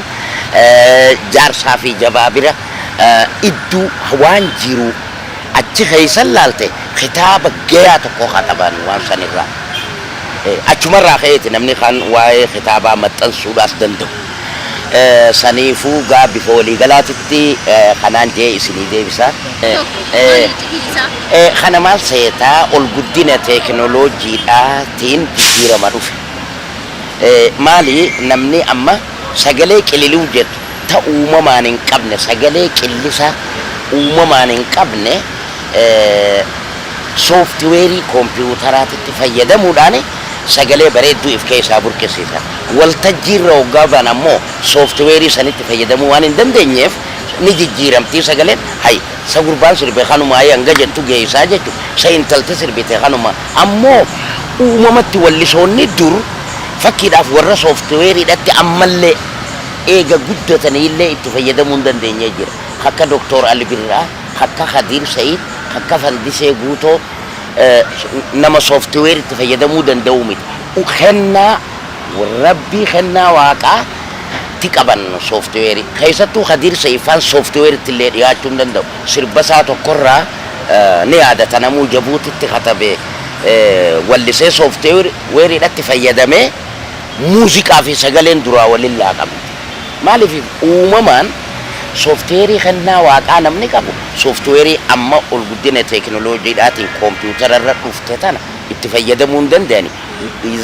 Speaker 2: jaarsaa fi jabaabira idduu waan jiru achi keeysan laalte kitaaba gayaa tokko kataban waan sanirraa achumarraa ka'eeti namni kan waa'ee kitaabaa maxxansuudhaas danda'u saniifuu gaabbifa waliigalaatitti kanaan jee isinii deebisa kana maal seetaa ol guddina teekinooloojiidhaatiin jijjiirama dhufe maali namni amma sagalee qililuu jettu ta uumamaan hin qabne sagalee qillisa uumamaan hin qabne sooftiweerii koompiyuutaraatitti fayyadamuudhaan sagalee bareedduu if keessaa burqisiisa waltajjiirra hoggaban ammoo sooftiweerii sanitti fayyadamuu waan hin dandeenyeef ni jijjiiramtii sagaleen hay sa gurbaan sirbe kanuma hanga jettu geessaa jechu sa intalti sirbite kanuma ammoo uumamatti wallisoonni dur fakkiidhaaf warra sooftiweeriidhatti ammallee eega guddataniillee itti fayyadamuu hin dandeenye jira akka doktor Ali Birraa akka Khadiir Sa'iid akka Fandisee Guutoo nama sooftiweer itti fayyadamuu danda'u miti kennaa rabbii kennaa waaqaa ti qaban sooftiweerii keessattuu Khadiir Sa'iifaan sooftiweeritti illee dhiyaachuu hin danda'u sirbasaa tokkorraa ni yaadata namuu jabuutitti katabe wallisee sooftiweeriidhatti fayyadamee muuziqaa fi sagaleen duraa waliin laaqamte maaliif uumamaan sooftiweerii kennaa waaqaa namni qabu sooftiweerii amma ol guddina teekinooloojiidhaatiin koompiyuutararra dhufte tana itti fayyadamuu hin danda'ani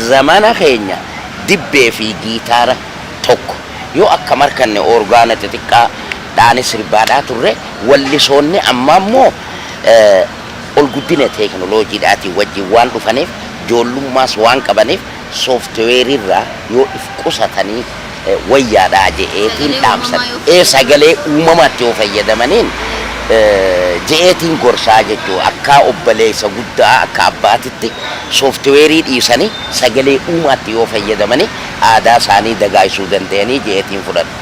Speaker 2: zamana keenya dibbee fi giitaara tokko yoo akka markanne orgaana xixiqqaa dhaani sirbaadhaa turre wallisoonni amma ammoo ol guddina teekinooloojiidhaatiin wajjin waan dhufaniif ijoollummaas waan qabaniif sooftiweeriirraa yoo if qusatanii wayyaadhaa je'eetiin dhaamsan sagalee uumamaatti yoo fayyadamaniin je'eetiin gorsaa jechuu akka obboleessa guddaa akka abbaatitti sooftiweerii dhiisanii sagalee uumaatti yoo fayyadamanii aadaa isaanii dagaaguu danda'anii je'eetiin fudhatu.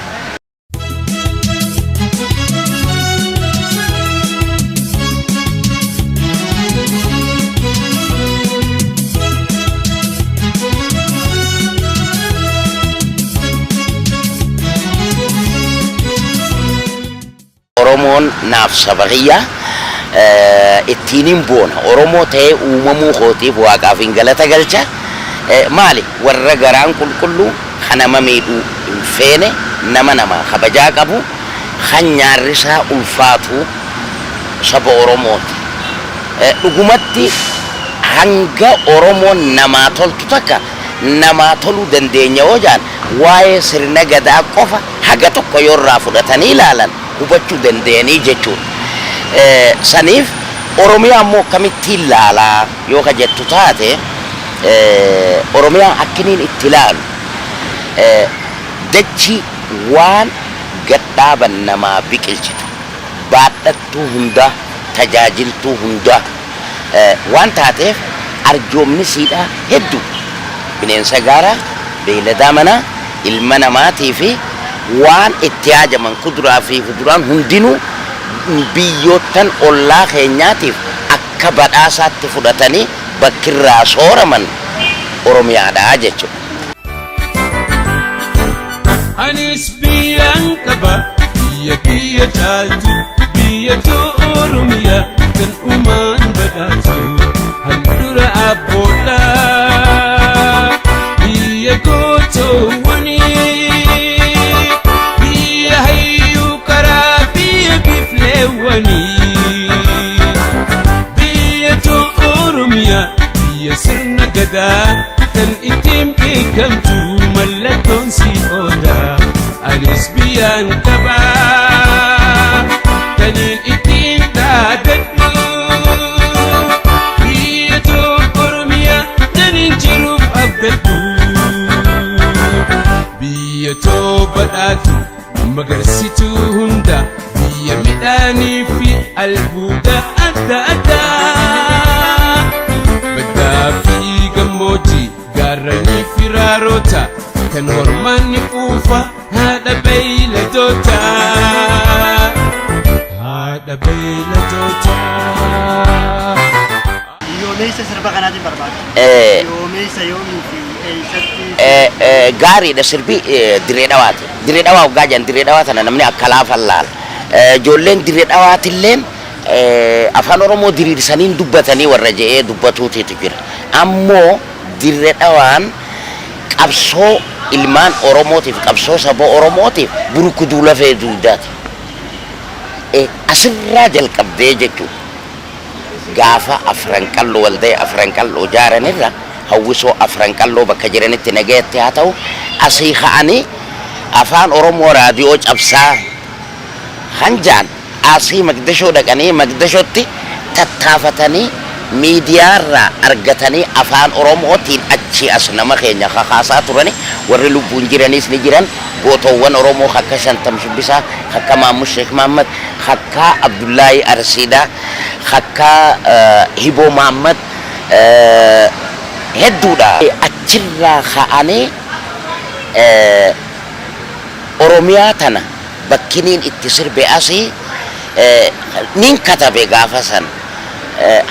Speaker 2: Oromoon naaf sabaqiyyaa ittiin boona Oromoo ta'ee uumamuu kootiif waaqaaf hin galata galcha maali warra garaan qulqulluu kanama miidhuu hin feene nama kabajaa qabu kan nyaarrisaa ulfaatu saba Oromooti dhugumatti hanga Oromoon namaa toltu takka namaa toluu dandeenya yoo jaan waa'ee sirna gadaa qofa haga tokko yoo irraa fudhatanii ilaalan hubachuu danda'anii jechuudha. Saniif Oromiyaa ammoo akkamitti ilaalaa yoo ka jettu taate Oromiyaa akkiniin itti ilaalu dachi waan gadhaaban namaa biqilchitu baadhattuu hunda tajaajiltuu hunda waan taateef arjoomni siidhaa hedduu bineensa gaaraa beeyladaa manaa ilma namaatii fi waan itti haajaman kuduraa fi fuduraan hundinuu biyyoottan ollaa keenyaatiif akka badhaasaatti fudhatanii bakkirraa sooraman Oromiyaadhaa jechuudha.
Speaker 6: Anis biyyan qaba biyya kiyya caaltu biyyatu Oromiyaa kan uumaan badhaatu handura abboodhaa biyya gootoowwanii biyya hayyuu karaa biyya bifleewwanii biyyatu Oromiyaa biyya sirna gadaa kan ittiin beekamtu mallattoon si oodaa anis biyyan qaba kaniin ittiin dhaadadhu biyyatu Oromiyaa naniin jiruuf abdadhu biyyatoo badhaatu magarsituu hunda biyya midhaanii fi albuuda adda addaa baddaa fi gammoojjii gaarranii fi raarota kan hormaanni quufa haadha beeyladoota haadha beeyladoota.
Speaker 1: Yoomessa sirba kanaatiin barbaada. Yoomessa yoomii fi eessatti.
Speaker 2: Gaariidha sirbi dirree dhawaati. Dirree dhawaa waggaa jedhan dirree dhawaa tana namni akka laafan laala. Ijoolleen dirree dhawaatilleen afaan Oromoo diriirsanii dubbatanii warra je'ee dubbatuutiitu jira. Ammoo dirree dhawaan qabsoo ilmaan Oromootiif qabsoo saba Oromootiif burkuduu lafee duudaati. Asirraa jalqabdee jechuudha. Gaafa afran qalloo waldee afran qalloo jaaranirra hawwisoo afran qalloo bakka jiranitti nagayetti haa ta'u asii ka'anii afaan Oromoo raadiyoo cabsaa hanjaan asii Magdashoo dhaqanii Magdashootti tattaafatanii miidiyaarraa argatanii afaan Oromootiin achi as nama keenya kakaasaa turani warri lubbuun jiranis ni jiran gootoowwan Oromoo akka Shantam Shubbisaa akka Maamush Sheekh Mahammad akka Abdullaahi Arsiidaa akka Hiboo Mahammad hedduudha achirraa ka'anii Oromiyaa tana bakkiniin itti sirbe asii nin katabe gaafa san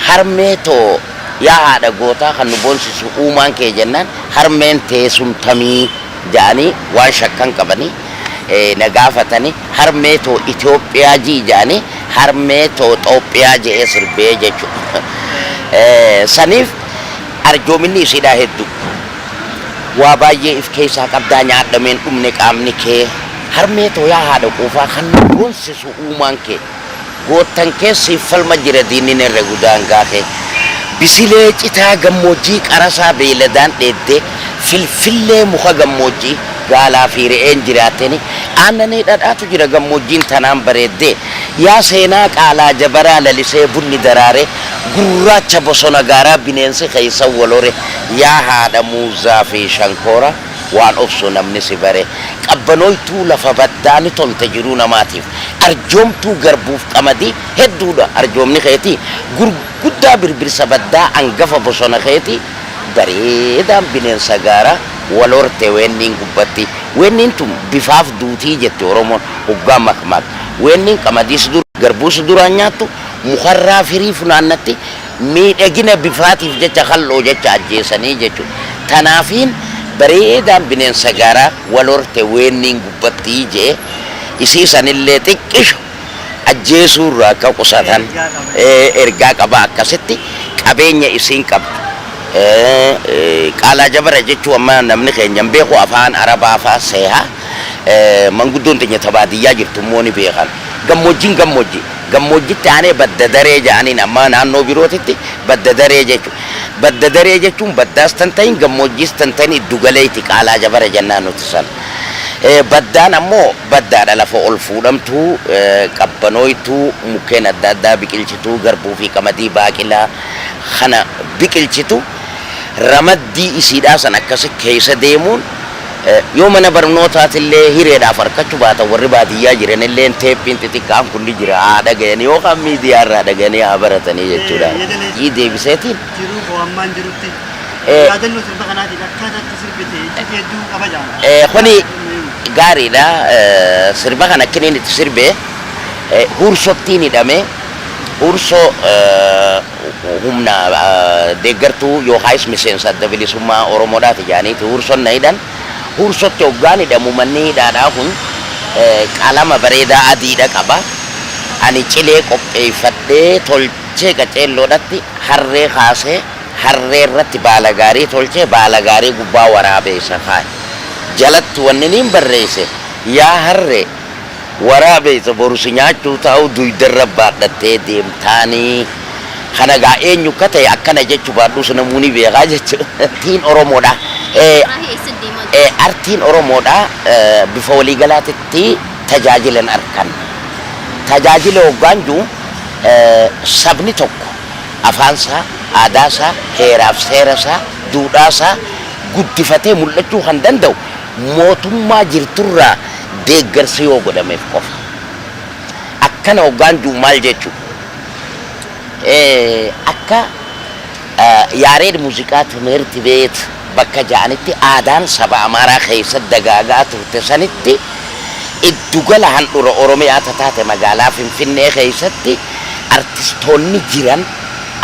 Speaker 2: harmee too yaa haadha gootaa kan nu boonsisu uumaan kee jennaan harmeen teessumtamii jedhanii waan shakkan qabanii na gaafatanii harmee too Itoophiyaa jii jedhanii harmee too Itoophiyaa jedhee sirbee jechuudha. Saniif arjoominni isiidhaa hedduu waa baay'ee if keessaa qabdaa nyaadhameen dhumne qaamni kee harmee too yaa haadha quufaa kan nu boonsisu uumaan kee goottan keessi falma jira diinnin irra gudaan gaafee bisilee citaa gammoojjii qarasaa beeyladaan dheeddee filfillee muka gammoojjii gaalaa fi re'een jiraatteni aannanii dhadhaatu jira gammoojjiin tanaan bareeddee yaa seenaa qaalaa jabaraa lalisee bunni daraaree gurraacha bosona gaaraa bineensi keessa walore yaa haadha muuzaa fi shankoora waan obsu namni si bare qabbanooytuu lafa baddaani tolte jiruu namaatiif arjoomtuu garbuuf qamadii hedduudha arjoomni keetii gurguddaa birbirsa baddaa angafa bosona keetii bareedaan bineensa gaaraa walorte wenniin gubbatti wenniin tun bifaaf duutii jette Oromoon hoggaa makmaak wenniin qamadiis dur garbuus duraan nyaattu mukarraa firii funaannatti miidhagina bifaatiif jecha kalloo jecha ajjeesanii jechuudha. Tanaafiin bareedaan bineensa gaaraa walorte wenniin gubbatti jee isii sanillee xiqqisho ajjeesuurraa akka qusatan ergaa qaba akkasitti qabeenya isiin qabdu. Qaalaa jabara jechuun amma namni keenya beeku afaan Arabaa fa'aa seehaa manguddoon teenya tabaadiyyaa jirtu immoo ni beekan. Gammoojjitti aanee badda daree jedhaniin amma naannoo birootitti badda daree jechuudha. Badda daree jechuun baddaas tan ta'in gammoojjiis tan ta'in iddu galeetti qaalaa jabara jennaan nuti sana. Baddaan ammoo baddaadha lafa ol fuudhamtuu qabbanooytuu mukkeen adda addaa biqilchituu garbuu fi qamadii baaqilaa kana biqilchitu ramaddii isiidhaa san akkasi keessa deemuun yoo mana barnootaatiillee hireedhaaf harkachuu baata warri baadiyyaa jiran illee teeppiin xixiqqaan kun ni jira haa dhaga'anii yookaan miidiyaa irraa dhaga'anii haa baratanii jechuudha. Ii deebiseetiin.
Speaker 1: Jiruu bo'ammaan jirutti. Yaadannoo sirba kanaatiin akkaataatti sirbite hedduu kabajaa.
Speaker 2: Kuni gaariidha sirba kana akkiniin itti sirbee huursottiin hidhamee huursoo humna deeggartuu yookaas miseensa adda bilisummaa Oromoodhaati jedhaniiti huursoon na hidhan. Huursotti hoggaan hidhamu manni hidhaadhaa kun qalama bareedaa adiidha qaba. Ani cilee qopheeffadhee tolchee qaceelloodhatti harree kaasee harree irratti baala gaarii tolchee baala gaarii gubbaa waraabeessa kaa'e. Jalatti wanni niin barreesse yaa harree waraabeessa borusi nyaachuu ta'u duydarra baadhattee deemtaanii. Kana gaa eenyu akka ta'e akkana jechuu baadhuus namoonni beekaa jechuudha. Tiin Oromoodha. Artiin Oromoodha bifa waliigalaatitti tajaajilan arkan. Tajaajila hoggaan jiru sabni tokko afaansaa, aadaasaa, heeraaf seerasaa, duudhaasaa guddifatee mul'achuu kan danda'u mootummaa jirturraa deeggarsi yoo godhameef qofa. Akkana hoggaan jiru maal jechuudha? Akka yaareed muuziqaa timirti beet bakka ja'anitti aadaan saba Amaaraa keessatti dagaagaa turte sanitti iddugala handhuura Oromiyaa taate magaalaa Finfinnee keessatti artistoonni jiran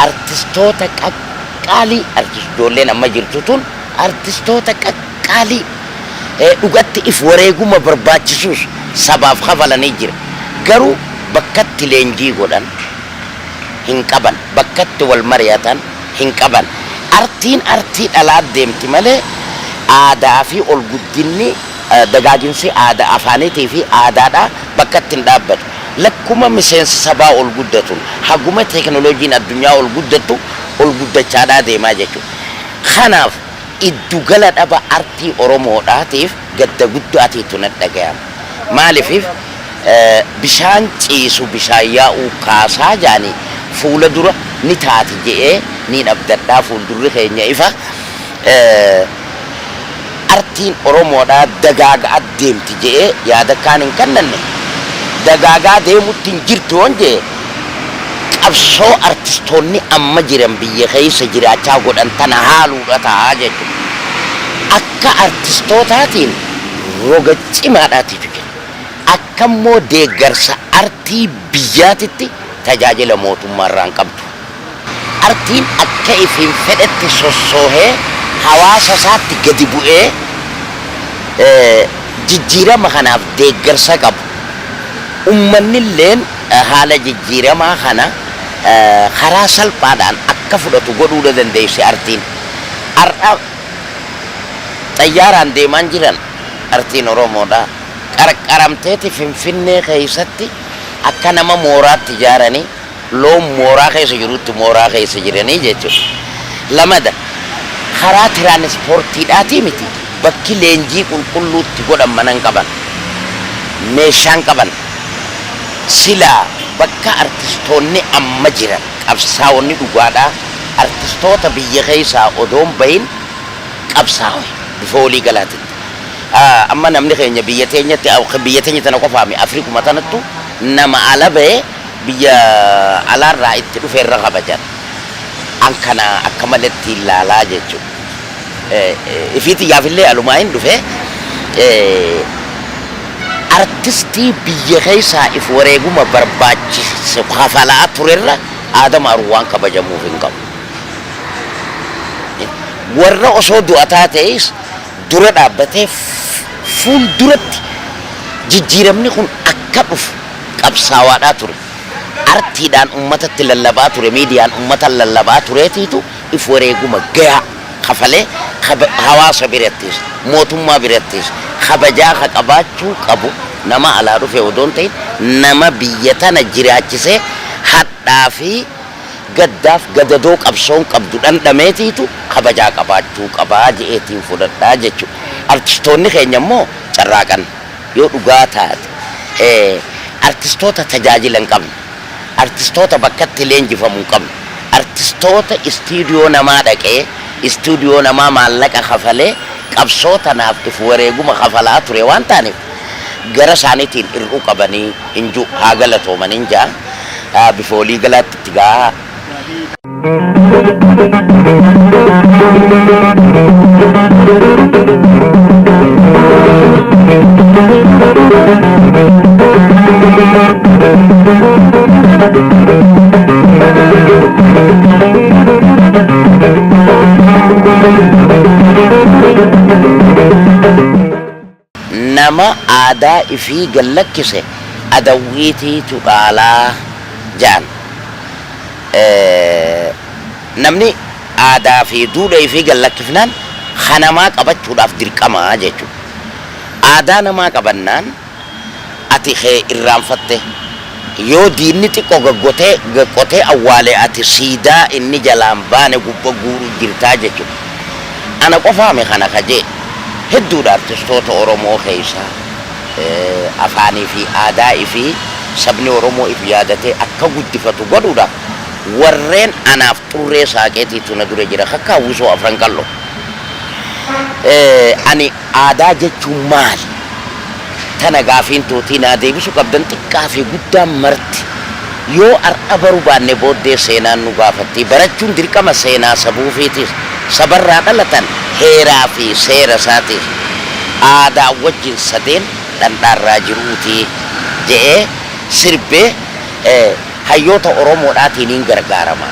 Speaker 2: artistoota qaqqaalii artistoolleen amma jirtu tun artistoota qaqqaalii dhugatti if wareeguma barbaachisuus sabaaf kafalanii jira. Garuu bakkatti leenjii godhan hin qaban bakkatti wal mari'atan hin qaban. Artiin artii dhalaa deemti malee aadaa fi ol guddinni dagaaginsi aadaa afaaniitii fi aadaadha bakkatti hin dhaabbatu. Lakkuma miseensa sabaa ol guddatu haguma teekinooloojiin addunyaa ol guddatu ol guddachaadhaa deemaa jechuudha. Kanaaf iddugala dhaba artii Oromoodhaatiif gadda guddaatiitu na dhaga'ama. Maaliif bishaan ciisu bishaan yaa'uu kaasaa jaanii fuula dura ni taati jedhee ni dhabdadhaa fuuldurri keenya ifa. Artiin Oromoodhaa dagaagaa deemti jedhee yaada kaan hin kannanne. Dagaagaa deemutti hin jirtu waan jedhe qabsoo artistoonni amma jiran biyya keessa jiraachaa godhan tana haaluudha ta'a jechuudha. Akka artistootaatiin roga cimaadhaatiif kenna. Akka immoo deeggarsa artii biyyaatitti tajaajila mootummaarraan qabdu. Artiin akka ifiin fedhetti sossoohee hawaasa isaatti gadi bu'ee jijjiirama kanaaf deeggarsa qabu. Uummanni illeen haala jijjiiramaa kana karaa salphaadhaan akka fudhatu godhuu dandeessi artiin. Har'a xayyaaraan deemaan jiran artiin Oromoodha. Qarqaramteeti Finfinnee keessatti akka nama mooraatti ijaaranii loon mooraa keessa jirutti mooraa keessa jiranii jechuudha. Lamada karaa tiraanispoortiidhaatii miti bakki leenjii qulqulluutti godhamanan qaban meeshaan qaban silaa bakka artistoonni amma jiran qabsaa'onni dhugaadhaa artistoota biyya keessaa odoon bahin qabsaa'e bifa walii galaatitti. Amma namni keenya biyya teenya tana qofaami Afrikuma tanattu nama ala ba'ee biyya alaarraa itti dhufeerra kabajan. An kana akka malatti ilaalaa jechuudha. Ifiiti yaafillee alumaa hin dhufe artistii biyya keessaa if wareeguma barbaachisu kafalaa turerra Aadam Arwaan kabajamuuf hin qabu. Warra osoo du'ataa ta'es dura dhaabbatee fuulduratti jijjiiramni kun akka dhufu qabsaawaadhaa ture. Artiidhaan uummatatti lallabaa ture, miidiyaan uummata lallabaa tureetiitu if wareeguma gahaa kafalee hawaasa birattis mootummaa birattis kabajaa ka qabaachuu qabu nama alaa dhufe odoon ta'in nama biyya tana jiraachisee hadhaa fi gaddaaf gadadoo qabsoon qabdu dhandhameetiitu kabajaa qabaachuu qabaa je'eetiin fudhadhaa jechuudha. Artistoonni keenya immoo carraaqan yoo dhugaa taate artistoota tajaajila hin qabne, artistoota bakkatti leenjifamuu hin qabne, artistoota istiidiyoo namaa dhaqee istuudiyoo namaa maallaqa kafalee qabsoo tanaaf if wareeguma kafalaa ture waan taaneef gara isaaniitiin ir'uu qabanii inju haa galatooman inja bifa walii galaatti itti gaa. Nama aadaa ifii gallakkise adawwiitiitu dhaalaa jaan. Namni aadaa fi duudhaa ifii gallakkifnaan hanamaa qabachuudhaaf dirqamaa jechuudha. Aadaa namaa qabannaan ati kee irraanfatte yoo diinni xiqqoo gaggotee awwaalee ati siidaa inni jalaan baane gubba guuru jirtaa jechuudha. Ana qofaame kana kajee hedduudha artistoota Oromoo keessaa afaanii fi aadaa fi sabni Oromoo if yaadatee akka guddifatu godhuudhaaf warreen anaaf xurree saaqeetiitu na dura jira akka hawwisoo afran qal'oo. Ani aadaa jechuun maali? Tana gaafiin tootii naa deebisu qabdan xiqqaa fi guddaan marti yoo har'a baruu baanne booddee seenaan nu gaafatti barachuun dirqama seenaa sabuufiitis sabarraa dhalatan heeraa fi seera isaatiif aadaa wajjin sadeen dhandhaarraa jiruuti jedhee sirbee hayyoota Oromoodhaatiin gargaarama.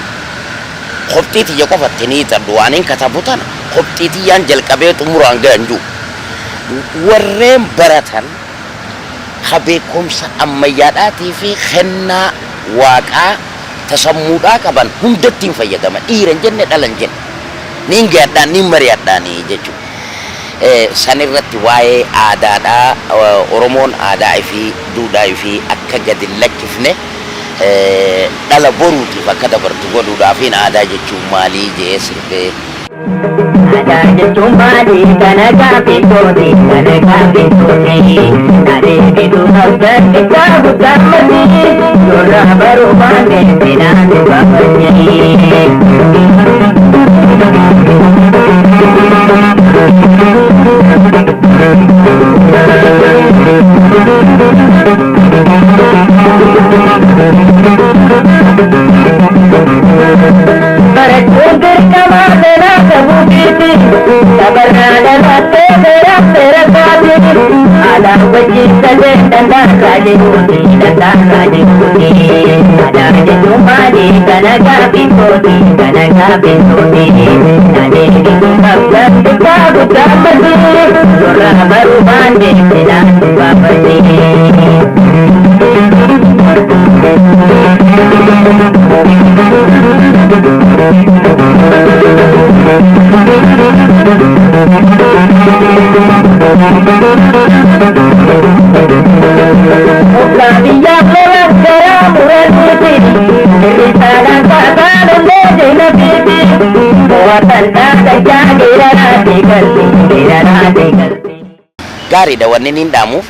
Speaker 2: Qopxii tiyya qofatti ni xaddu waan hin katabu tana qopxii tiyyaan jalqabee xumuraan gahan jiru. Warreen baratan beekumsa ammayyaadhaatii fi kennaa waaqaa tasammuudhaa qaban hundatti hin fayyadama. Dhiiran jenne dhalan jenne. Niin gaadhaan niin mari'adhaanii jechuudha. San irratti waa'ee aadaadhaa Oromoon aadaa fi duudhaa fi akka gadi lakkifne dhala boruutiif akka dabartu godhuudhaaf aadaa jechuun maalii jedhee sirbee.
Speaker 3: Aadaa jechuun maalii kana gaaffii tooti kana gaaffii tooti adeemsituu qabdan isaa guddaamati nurraa baruu baanne seenaan nu gaafannee. Barachuun dirqama seenaa sabuutiiti sabarraa dhalattee seera taati aadaa wajjin sadee dhandhaarraa jechuuti dhandhaarraa jechuuti aadaa jechuun maalii kana gaaffii tooti kana gaaffii tooti adeemsituu qabdan isaa guddaamati nurraa baruu baanne seenaan nu gaafannee.
Speaker 2: Gaariidha wanni niin dhaamuuf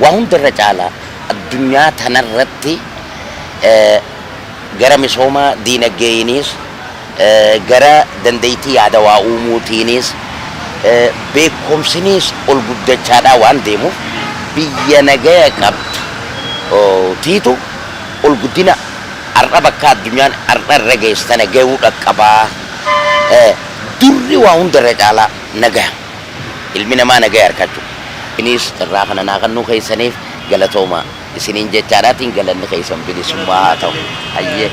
Speaker 2: waa hundarra caalaa addunyaa tanarratti gara misooma diinagdeeniis gara dandeettii yaada waa uumuutiinis beekumsinis ol guddachaadhaa waan deemuuf biyya nagaya qabdu tiitu ol guddina har'a bakka addunyaan har'a irra geessitana gahuu dhaqqabaa durri waa hundarra caalaa nagaya ilmi namaa nagaya harkachuu inis irraa kana naa kannuu keessaniif galatooma isiniin jechaadhaatiin galanni keessan bilisummaa haa ta'u hayyee.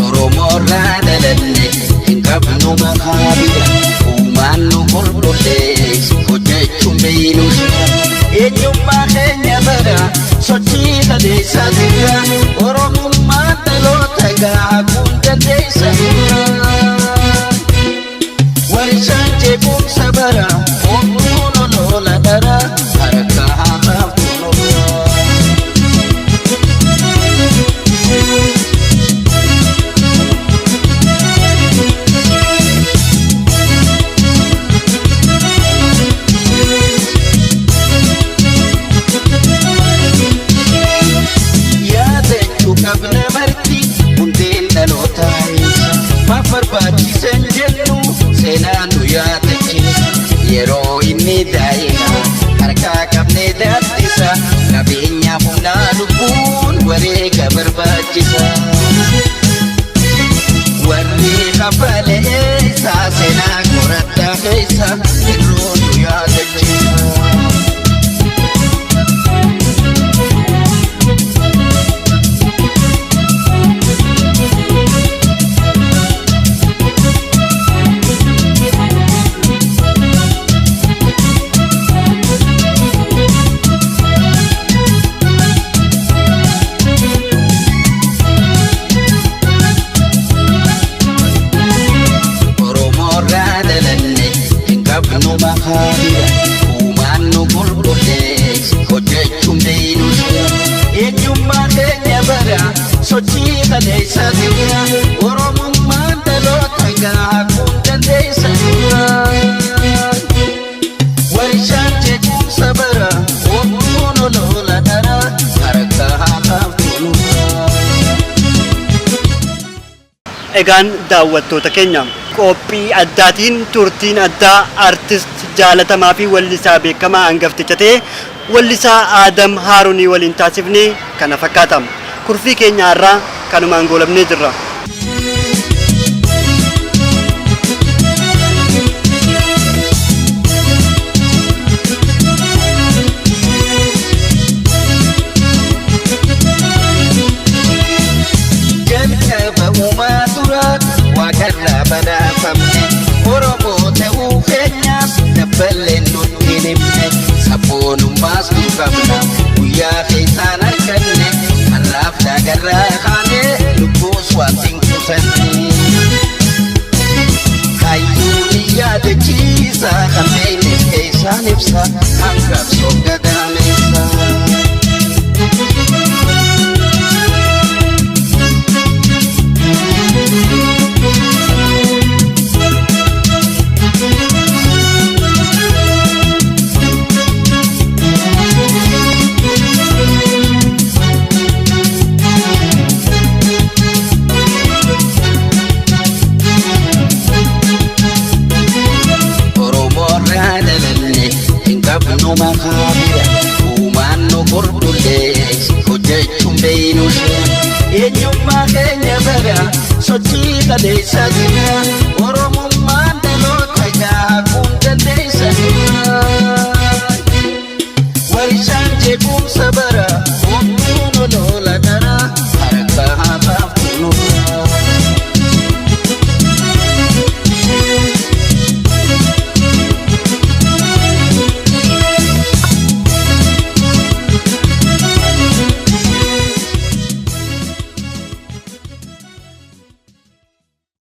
Speaker 4: Oromoorraa dhalanne hin qabnu makaabida uumaan nu qulqulleessu hojjechuun beeynus eenyummaa keenya bara sochii dhadeessaa jirra oromummaa dhaloota gaakuun dandeessa jirra warishaan jeequmsa bara oomnuun olola dhara harka haaraaftu nola. bira sochii kaleessa jira oromummaan dhaloota gaa kun dandeessa jira warishaan jechuunsa bara oomnuun olola dhara harka haaqaaftu
Speaker 1: Egaan daawwattoota keenya qophii addaatiin turtiin addaa artist jaalatamaa fi wallisaa beekamaa hangafticha ta'e wallisaa Aadam Haarunii waliin taasifnee kana fakkaata. Kurfii keenya irraa kanumaan goolabnee jirra.
Speaker 4: Wakarra badhaafamne Oromoo ta'uu keenyaaf dabballeen nutti hin himne sabboonummaas nu qabna guyyaa keessaan arganne har'aaf daagarraa kaanee lubbuus waatiin kusanne hayyuun yaadachiisa kan beeknes keessaan ibsa hangaaf soggadameessa. Qabnu makaabira uumaan nu furdullees hojjechuun beeynuushe eenyummaa keenya bara sochii kaleessa jira